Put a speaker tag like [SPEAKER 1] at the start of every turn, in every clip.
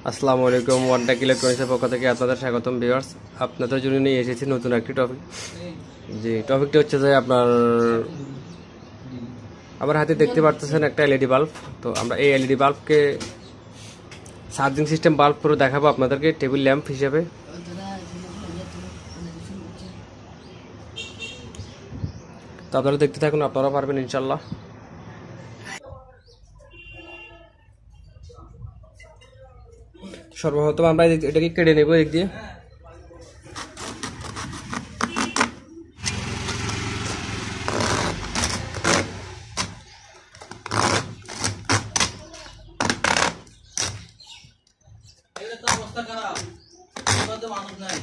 [SPEAKER 1] আসসালামু আলাইকুম, ওয়ানটেক ইলেকট্রনিক্সের পক্ষ থেকে আপনাদের স্বাগতম ভিউয়ার্স। আপনাদের জন্য নিয়ে এসেছি নতুন একটি টপিক। যে টপিকটি হচ্ছে যে আমার হাতে দেখতে পারতেছেন একটা এলইডি বাল্ব। তো আমরা এই এলইডি বাল্বকে চার্জিং সিস্টেম বাল্ব করে দেখাবো আপনাদেরকে টেবিল ল্যাম্প হিসেবে। তো আপনারা দেখতে থাকুন, আপনারা পারবেন ইনশাল্লাহ। সর্বপ্রথম আমরা এটাকে কেটে নেব দিক দিয়ে।
[SPEAKER 2] অবস্থা খারাপ, মানুষ নাই।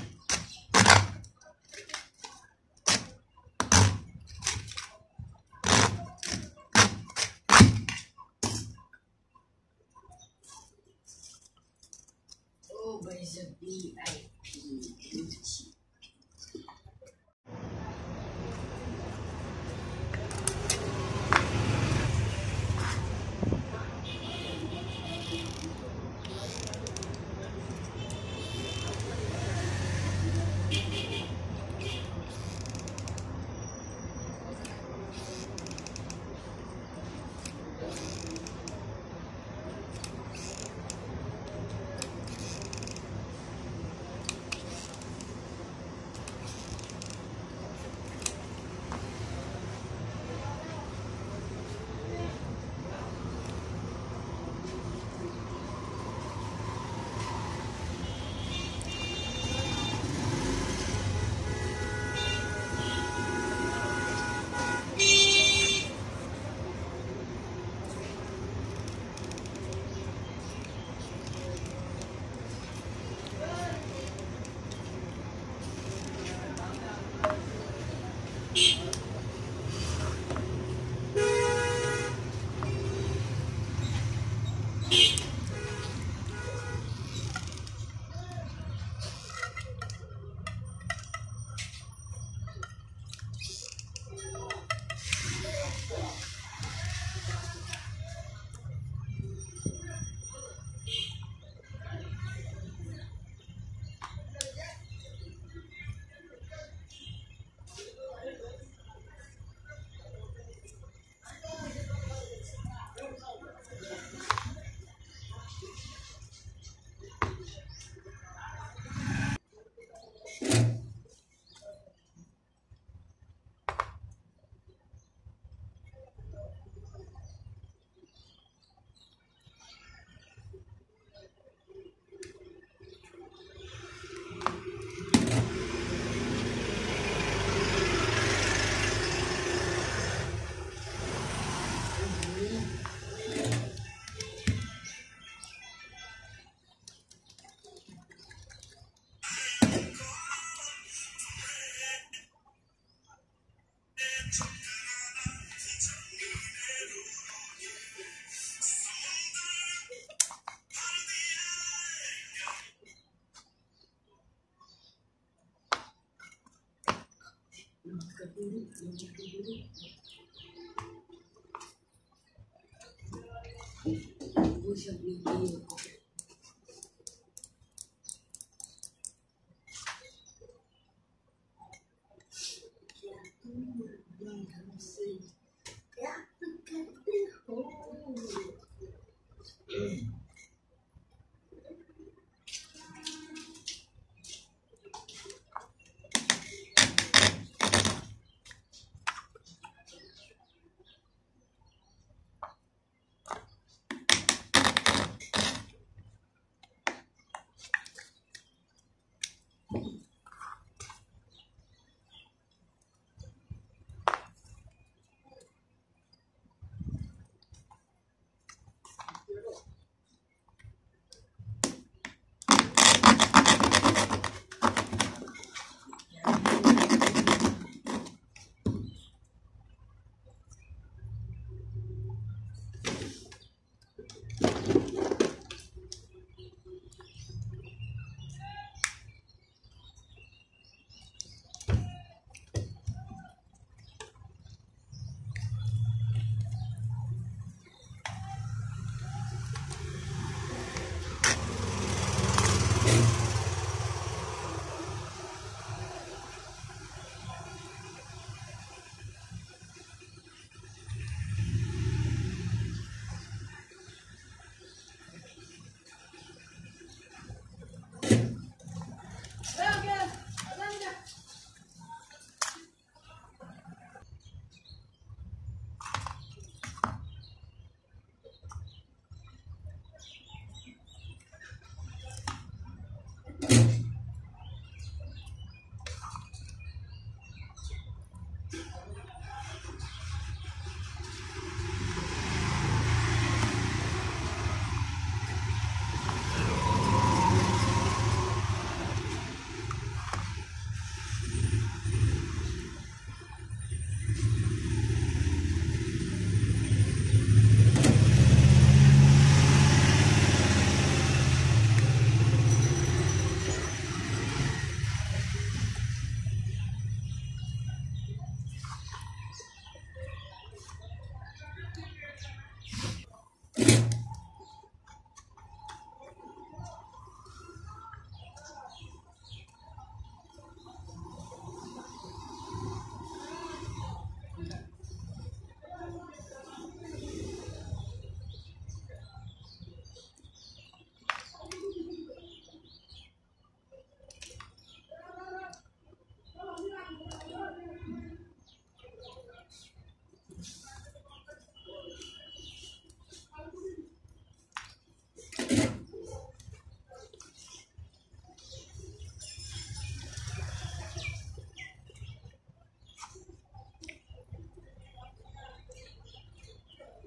[SPEAKER 2] Oh, but it's a VIP.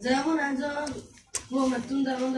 [SPEAKER 2] যেমন আজ মোহাম্মদ তুমি যেমন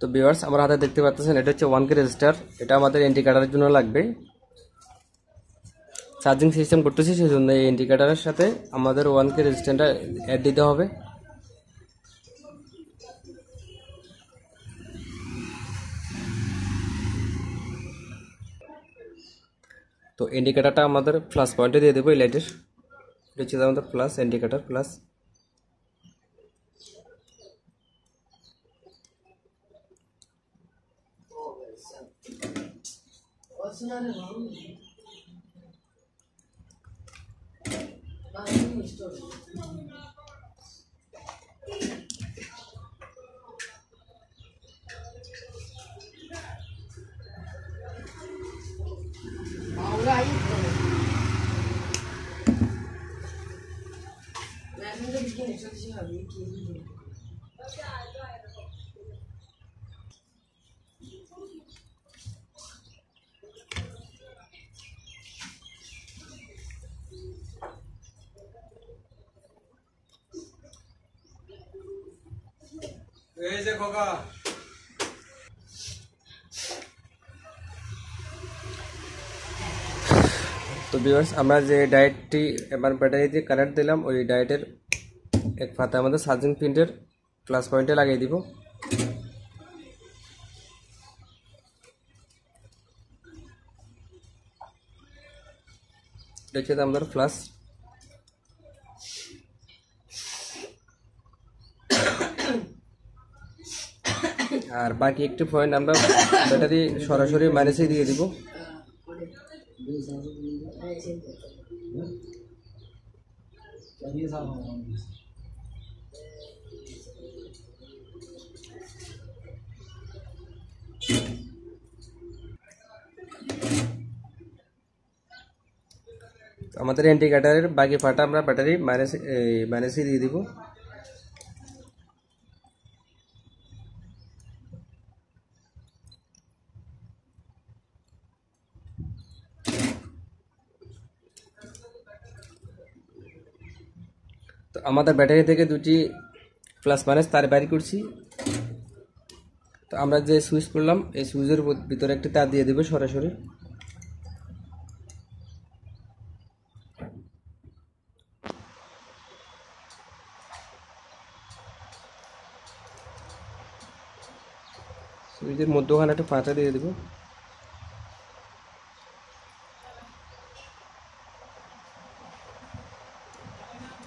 [SPEAKER 1] তো ভিউয়ার্স আমার হাতে দেখতে পাচ্ছেন এটা হচ্ছে 1K রেজিস্টার। এটা আমাদের ইন্ডিকেটরের জন্য লাগবে, চার্জিং সিস্টেম করতেছি সেই জন্য এই ইন্ডিকেটরের সাথে আমাদের 1K রেজিস্ট্যান্সটা অ্যাড দিতে হবে। তো ইন্ডিকেটরটা আমাদের প্লাস পয়েন্টে দিয়ে দেবো এই লাইটের। এটা হচ্ছে আমাদের প্লাস ইন্ডিকেটর প্লাস।
[SPEAKER 2] এই যে খোকা
[SPEAKER 1] তো ভিউয়ার্স আমরা যে ডায়েটটি এবার ব্যাটারি দিয়ে কানেক্ট দিলাম ওই ডায়েটের এক পাতা আমাদের চার্জিং পিনের প্লাস পয়েন্টে লাগিয়ে দিব। এটা হচ্ছে আমাদের প্লাস। আর বাকি একটি পয়েন্ট আমরা ব্যাটারি সরাসরি মাইনাসে দিয়ে দিব। আমাদের ইন্ডিকেটরের বাকি পার্টটা আমরা ব্যাটারি মাইনাসে দিয়ে দিব। তো আমাদের ব্যাটারি থেকে দুটি প্লাস মাইনাস তার বাইর করছি। তো আমরা যে সুইচ করলাম এই সুইচের ভিতরে একটি তার দিয়ে দেব সরাসরি। সুইচের মধ্যখানে একটা পাতা দিয়ে দেব।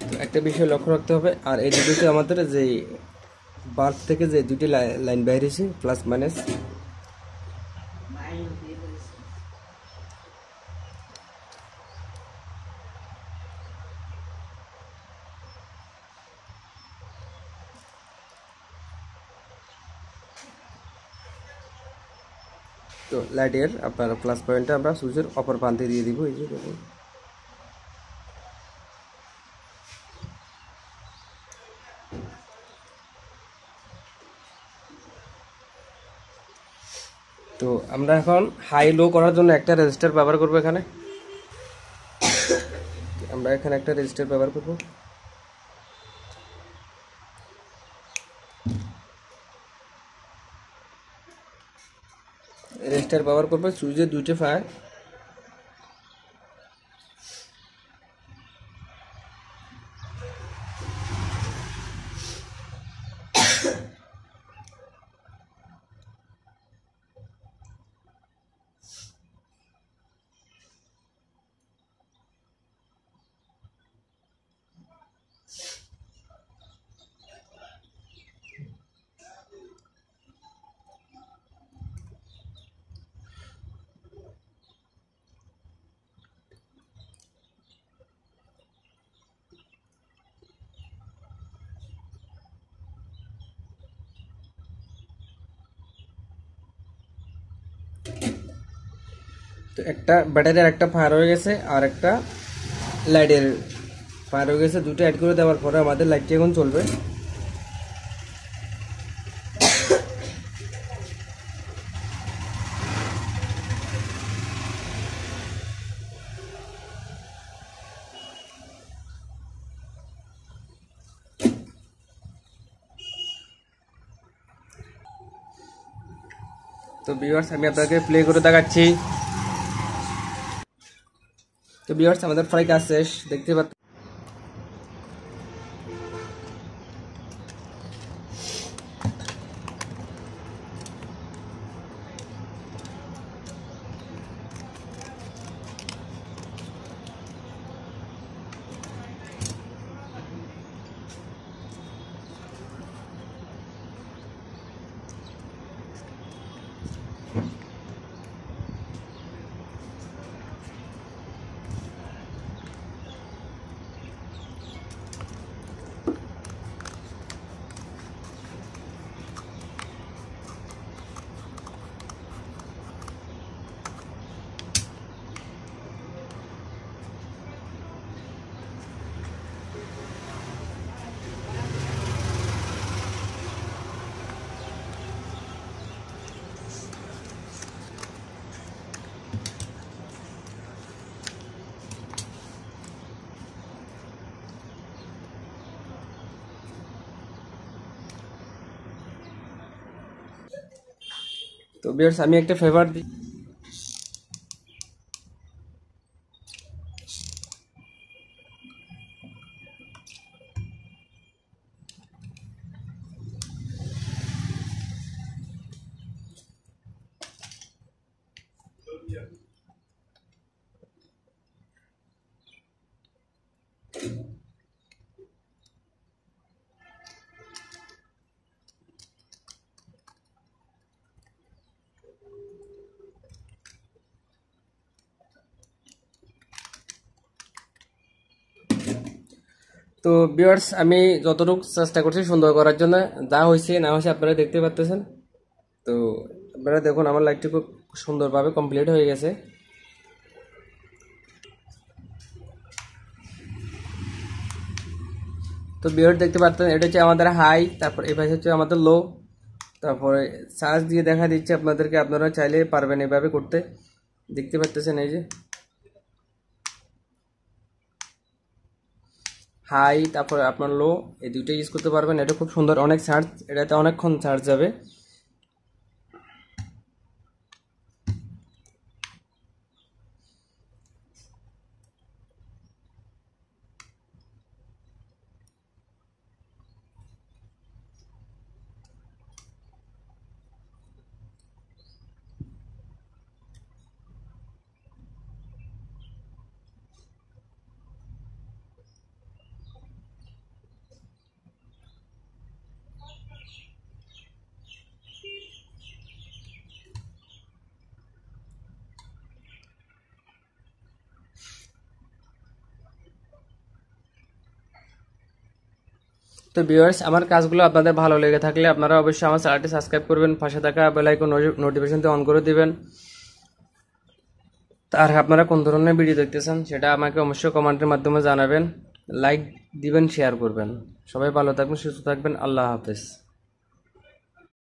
[SPEAKER 1] তো একটা বিষয় লক্ষ্য রাখতে হবে, আর এই দুটোতে আমাদের যে বাল্ব থেকে যে দুটি লাইন বাইরেছে প্লাস মাইনাস, তো লাইটের আপনার প্লাস পয়েন্টটা আমরা সুইচের অপর প্রান্তে দিয়ে দিব। এই যে দেখুন, তো আমরা এখন হাই লো করার জন্য একটা রেজিস্টার ব্যবহার করব। এখানে আমরা এখানে একটা রেজিস্টার ব্যবহার করব। রেজিস্টার ব্যবহার করব সুইচের দুইটা ফায়ার। তো একটা ব্যাটারির একটা ফায়ার হয়ে গেছে আর একটা লাইটের ফায়ার হয়ে গেছে, দুটো অ্যাড করে দেওয়ার পরে আমাদের লাইটটি এখন চলবে। তো ভিউয়ার্স আমি আপনাকে প্লে করে দেখাচ্ছি। তো ভিউয়ার্স আমাদের ফ্রাই কাজ শেষ, দেখতে পাচ্ছেন। তো ভিউয়ার্স আমি একটা ফেভার দিই। তো ভিউয়ার্স আমি যতটুকু চেষ্টা করছি সুন্দর করার জন্য, যা হয়েছে না হয়েছে আপনারা দেখতে পাচ্ছেন। তো আপনারা দেখুন আমার লাইটটি খুব সুন্দরভাবে কমপ্লিট হয়ে গেছে। তো ভিউয়ার্স দেখতে পাচ্ছেন এটা হচ্ছে আমাদের হাই, তারপর এই পাশে হচ্ছে আমাদের লো। তারপরে চার্জ দিয়ে দেখা দিচ্ছে আপনাদেরকে, আপনারা চাইলে পারবেন এভাবে করতে। দেখতে পাচ্ছেন এই যে হাই, তারপরে আপনার লো, এই দুইটা ইউজ করতে পারবেন। এটা খুব সুন্দর, অনেক চার্জ, এটাতে অনেকক্ষণ চার্জ যাবে। তো ভিউয়ার্স আমার কাজগুলো আপনাদের ভালো লেগে থাকলে আপনারা অবশ্যই আমার চ্যানেলটি সাবস্ক্রাইব করবেন, পাশে থাকা বেল আইকন নোটিফিকেশনটি অন করে দিবেন। আর আপনারা কোন ধরনের ভিডিও দেখতেছেন সেটা আমাকে অবশ্যই কমেন্টের মাধ্যমে জানাবেন, লাইক দিবেন, শেয়ার করবেন। সবাই ভালো থাকবেন, সুস্থ থাকবেন, আল্লাহ হাফেজ।